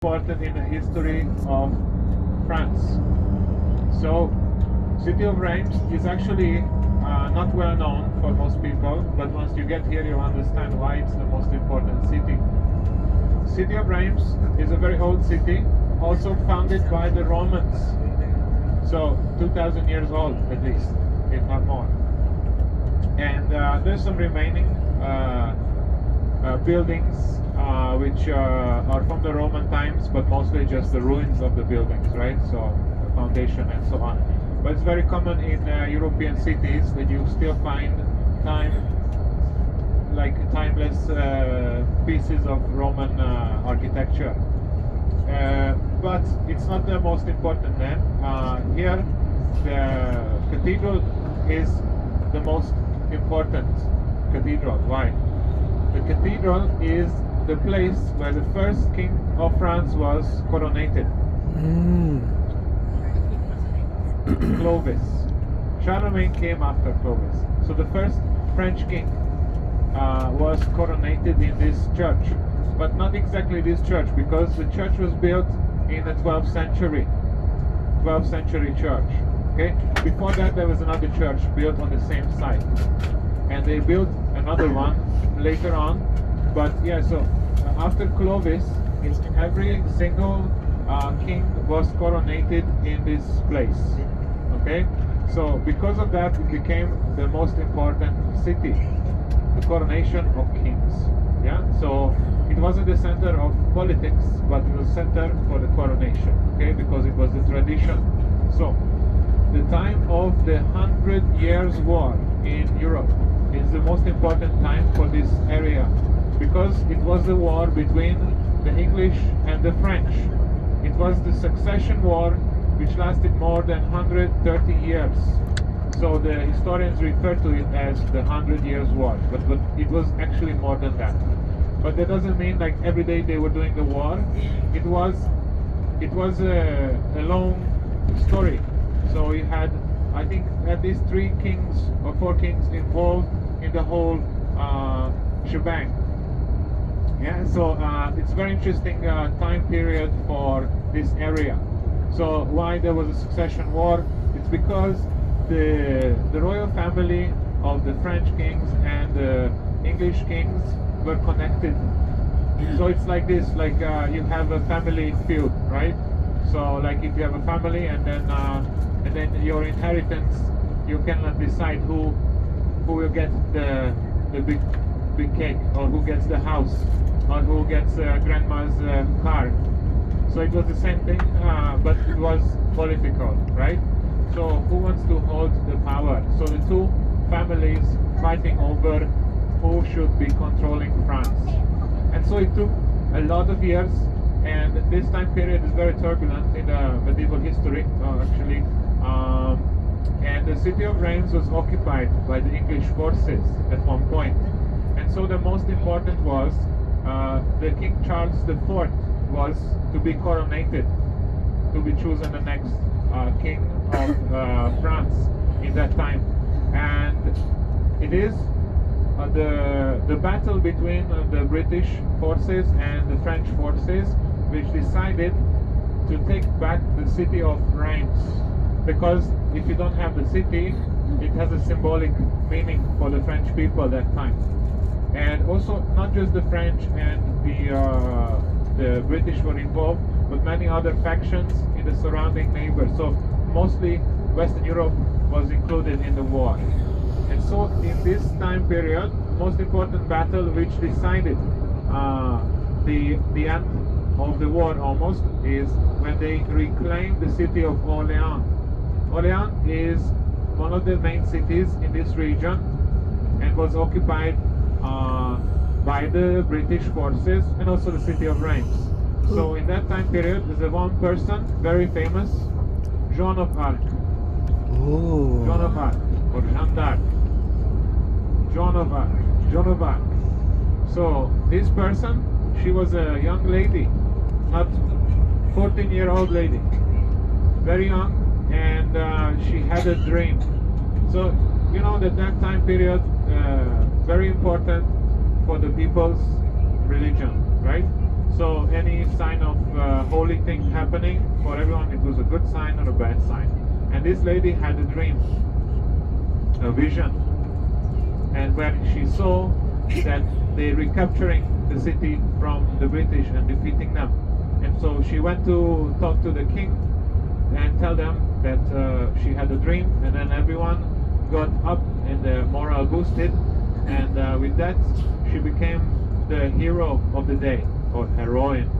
important in the history of France. So, city of Reims is actually not well known for most people, but once you get here, you'll understand why it's the most important city. City of Reims is a very old city, also founded by the Romans. So, 2,000 years old at least, if not more. And there's some remaining buildings which are from the Roman times, but mostly just the ruins of the buildings, right? So the foundation and so on. But it's very common in European cities that you still find timeless pieces of Roman architecture. But it's not the most important then. Here, the cathedral is the most important cathedral. Why? The cathedral is the place where the first king of France was coronated. Clovis. Charlemagne came after Clovis. So the first French king was coronated in this church. But not exactly this church, because the church was built in the 12th century. 12th century church. Okay? Before that there was another church built on the same site. And they built another one later on. But yeah, so after Clovis, every single king was coronated in this place. Okay? So because of that, it became the most important city. The coronation of kings. Yeah? So it wasn't the center of politics, but it was center for the coronation. Okay? Because it was the tradition. So the time of the 100 Years' War in Europe is the most important time for this area, because it was the war between the English and the French. It was the succession war which lasted more than 130 years. So the historians refer to it as the 100 Years' War, but it was actually more than that. But that doesn't mean like every day they were doing the war. It was a long story. So you had, I think, at least 3 kings or 4 kings involved in the whole shebang. Yeah, so it's a very interesting time period for this area. So why there was a succession war? It's because the royal family of the French kings and the English kings were connected. So it's like this, like you have a family feud, right? So like if you have a family and then your inheritance, you cannot decide who will get the big cake, or who gets the house, or who gets grandma's car. So it was the same thing, but it was political, right? So who wants to hold the power? So the two families fighting over who should be controlling France. And so it took a lot of years, and this time period is very turbulent in medieval history, actually. And the city of Reims was occupied by the English forces at one point. And so the most important was the King Charles IV was to be coronated, to be chosen the next king of France in that time. And it is the battle between the British forces and the French forces which decided to take back the city of Reims. Because if you don't have the city, it has a symbolic meaning for the French people at that time. And also, not just the French and the British were involved, but many other factions in the surrounding neighbors. So mostly Western Europe was included in the war. And so in this time period, most important battle which decided the end of the war almost is when they reclaimed the city of Orléans. Orléans is one of the main cities in this region and was occupied by the British forces, and also the city of Reims. So in that time period, there's a one person, very famous, Joan of Arc. Oh. Joan of Arc, or Jeanne d'Arc. Joan of Arc. Joan of Arc. So this person, she was a young lady, not 14-year-old lady, very young, and she had a dream. So you know that time period very important for the people's religion, right? So any sign of holy thing happening, for everyone it was a good sign or a bad sign. And this lady had a dream, a vision, and when she saw that they recapturing the city from the British and defeating them, and so she went to talk to the king and tell them that she had a dream, and then everyone got up and the morale boosted, and with that she became the hero of the day, or heroine.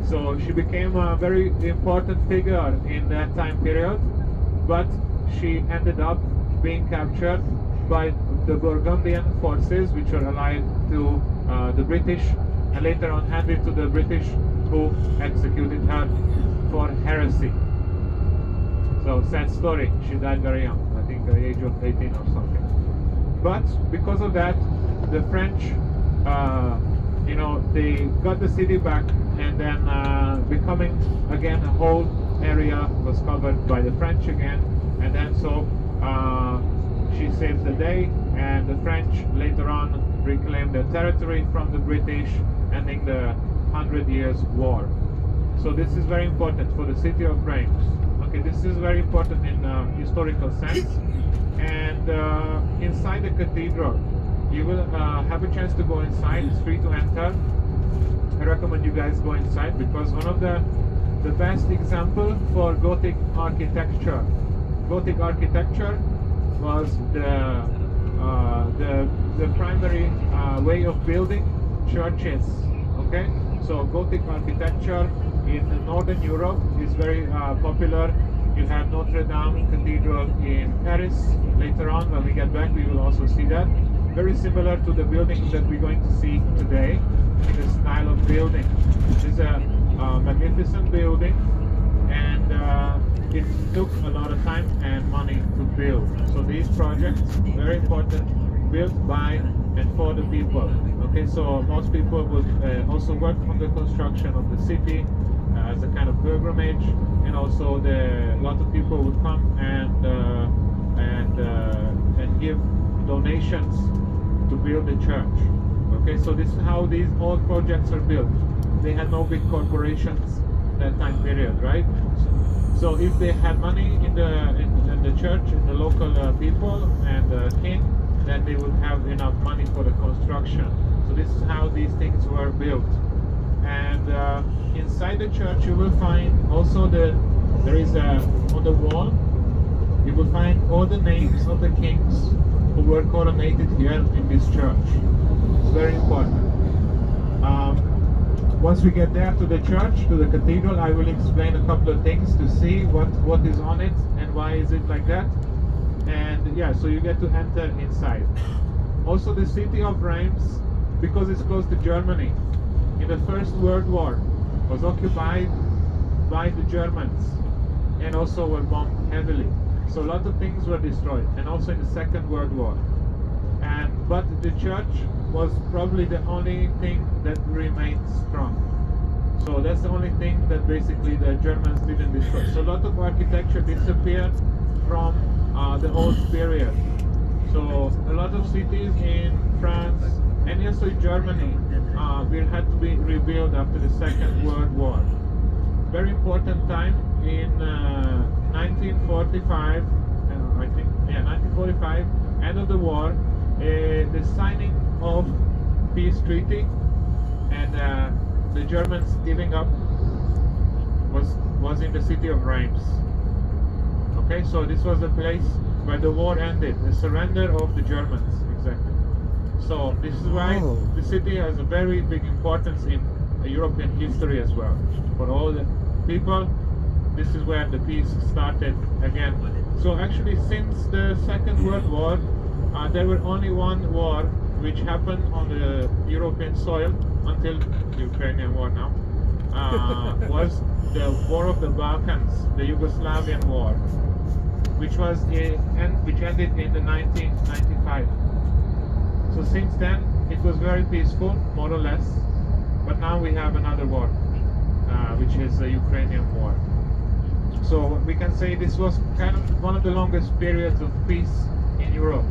So she became a very important figure in that time period, but she ended up being captured by the Burgundian forces, which were allied to the British, and later on handed to the British, who executed her for heresy. So sad story. She died very young, I think at the age of 18 or something. But because of that, the French, they got the city back, and then becoming again a whole area was covered by the French again, and then so she saves the day, and the French later on reclaimed the territory from the British, ending the 100 Years' War. So this is very important for the city of Reims. Okay, this is very important in historical sense. And inside the cathedral, you will have a chance to go inside. It's free to enter. I recommend you guys go inside, because one of the best example for Gothic architecture. Gothic architecture was the primary way of building churches. Okay, so Gothic architecture in Northern Europe is very popular. You have Notre Cathedral in Paris. Later on, when we get back, we will also see that. Very similar to the buildings that we're going to see today in the style of building. It's a magnificent building, and it took a lot of time and money to build. So these projects, very important, built by and for the people. Okay, so most people would also work on the construction of the city as a kind of pilgrimage, and also a lot of people would come and give donations to build the church. Okay, so this is how these old projects are built. They had no big corporations that time period, right? So if they had money in the church, in the local people and the king, then they would have enough money for the construction. So this is how these things were built. And inside the church, you will find also there is on the wall, you will find all the names of the kings who were coronated here in this church. It's very important. Once we get there to the church, to the cathedral, I will explain a couple of things to see what is on it and why is it like that. And yeah, so you get to enter inside. Also, the city of Reims, because it's close to Germany, in the First World War was occupied by the Germans and also were bombed heavily. So a lot of things were destroyed, and also in the Second World War. But the church was probably the only thing that remained strong. So that's the only thing that basically the Germans didn't destroy. So a lot of architecture disappeared from the old period. So a lot of cities in France and also in Germany will have to be rebuilt after the Second World War. Very important time in 1945, I think, yeah, 1945, end of the war, the signing of peace treaty, and the Germans giving up was in the city of Reims. Okay, so this was the place where the war ended, the surrender of the Germans, exactly. So this is why the city has a very big importance in European history as well. For all the people, this is where the peace started again. So actually, since the Second World War, there were only one war which happened on the European soil until the Ukrainian War now, was the War of the Balkans, the Yugoslavian War, which ended in the 1995. So since then, it was very peaceful, more or less, but now we have another war, which is the Ukrainian War. So we can say this was kind of one of the longest periods of peace in Europe.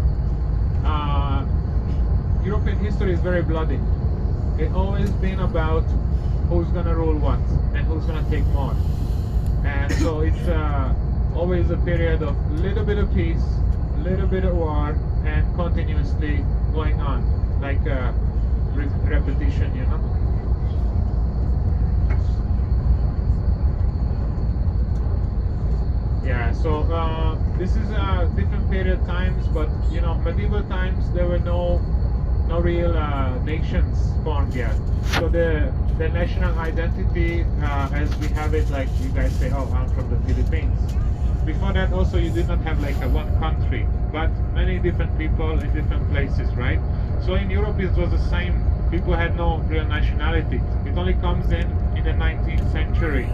European history is very bloody. It's always been about who's gonna rule what and who's gonna take more. And so it's always a period of little bit of peace, little bit of war, and continuously going on, like repetition, you know. Yeah, so this is a different period times, but you know, medieval times there were no real nations formed yet. So the national identity, as we have it, like you guys say, oh, I'm from the Philippines. Before that, also you did not have like a one country, but many different people in different places, right? So in Europe it was the same. People had no real nationality. It only comes in the 19th century,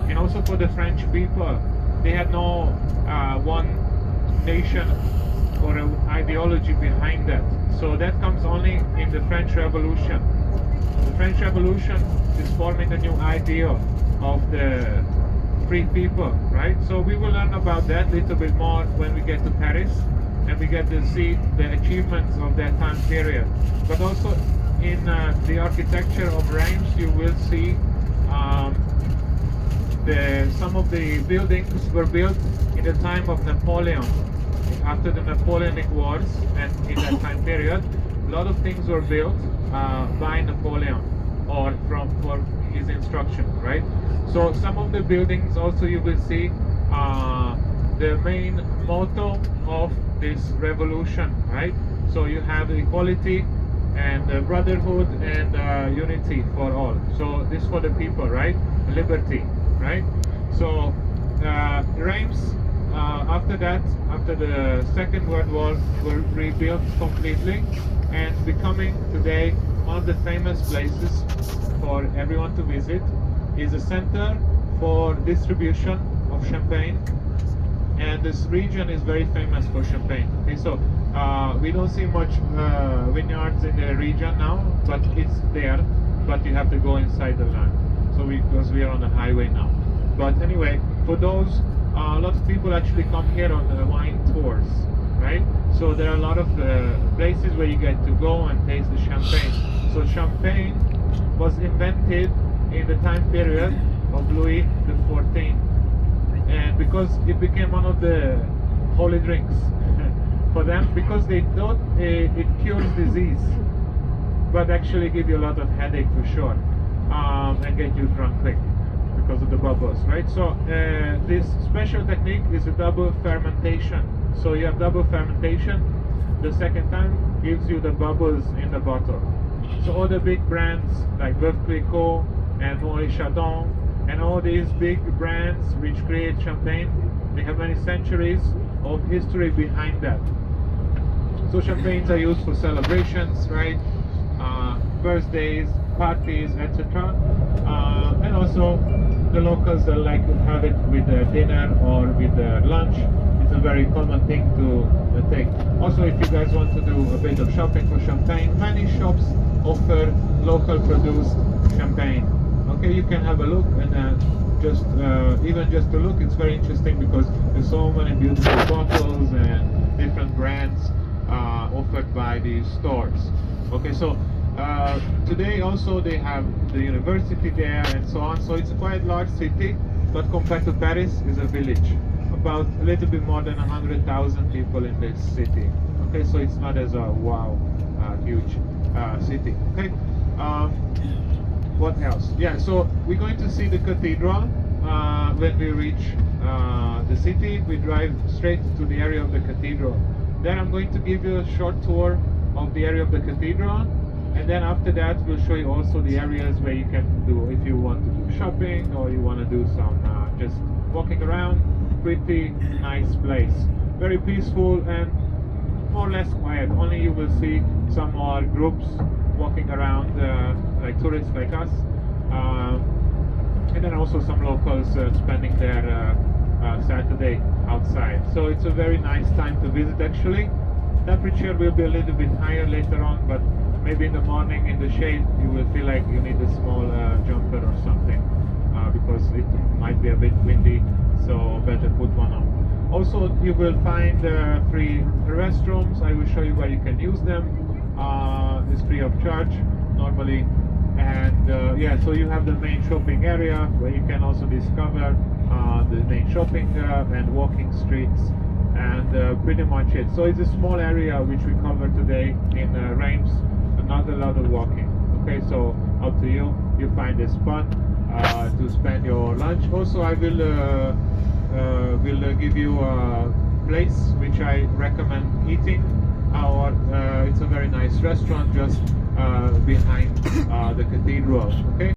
and also for the French people, they had no one nation or an ideology behind that. So that comes only in the French Revolution. The French Revolution is forming a new ideal of the free people, right? So we will learn about that a little bit more when we get to Paris and we get to see the achievements of that time period. But also in the architecture of Reims, you will see some of the buildings were built in the time of Napoleon. After the Napoleonic Wars and in that time period, a lot of things were built by Napoleon or for his instructions, right? So some of the buildings also you will see the main motto of this revolution, right? So you have equality and brotherhood and unity for all. So this for the people, right? Liberty, right? So Reims, after that, after the Second World War, were rebuilt completely and becoming today one of the famous places for everyone to visit. Is a center for distribution of champagne, and this region is very famous for champagne. Okay, so we don't see much vineyards in the region now, but it's there. But you have to go inside the land. So because we are on the highway now. But anyway, for those, a lot of people actually come here on wine tours, right? So there are a lot of places where you get to go and taste the champagne. So champagne was invented in the time period of Louis XIV, and because it became one of the holy drinks for them, because they thought it cures disease, but actually give you a lot of headache for sure, and get you drunk quick because of the bubbles, right? So this special technique is a double fermentation. So you have double fermentation. The second time gives you the bubbles in the bottle. So all the big brands like Veuve Clicquot and Moët Chandon and all these big brands which create champagne, they have many centuries of history behind that. So champagnes are used for celebrations, right? Birthdays, parties, etc. And also the locals that like to have it with their dinner or with their lunch. It's a very common thing to take. Also, if you guys want to do a bit of shopping for champagne, many shops offer local produced champagne. Okay, you can have a look, and just even just to look, it's very interesting because there's so many beautiful bottles and different brands offered by these stores. Okay, so today also they have the university there and so on. So it's a quite large city, but compared to Paris, is a village. About a little bit more than 100,000 people in this city. Okay, so it's not as a wow, huge city. Okay. What else? Yeah, so we're going to see the cathedral when we reach the city. We drive straight to the area of the cathedral. Then I'm going to give you a short tour of the area of the cathedral, and then after that we'll show you also the areas where you can do, if you want to do shopping or you want to do some just walking around. Pretty nice place, very peaceful and more or less quiet. Only you will see some more groups walking around like tourists like us, and then also some locals spending their Saturday outside. So it's a very nice time to visit actually. Temperature will be a little bit higher later on, but maybe in the morning in the shade you will feel like you need a small jumper or something, because it might be a bit windy, so better put one on. Also, you will find free restrooms. I will show you where you can use them. It's free of charge. Normally And yeah, so you have the main shopping area where you can also discover the main shopping and walking streets, and pretty much it. So it's a small area which we cover today in Reims, not a lot of walking. Okay, so up to you. You find a spot to spend your lunch. Also, I will give you a place which I recommend eating. It's a very nice restaurant just behind the cathedral. Okay.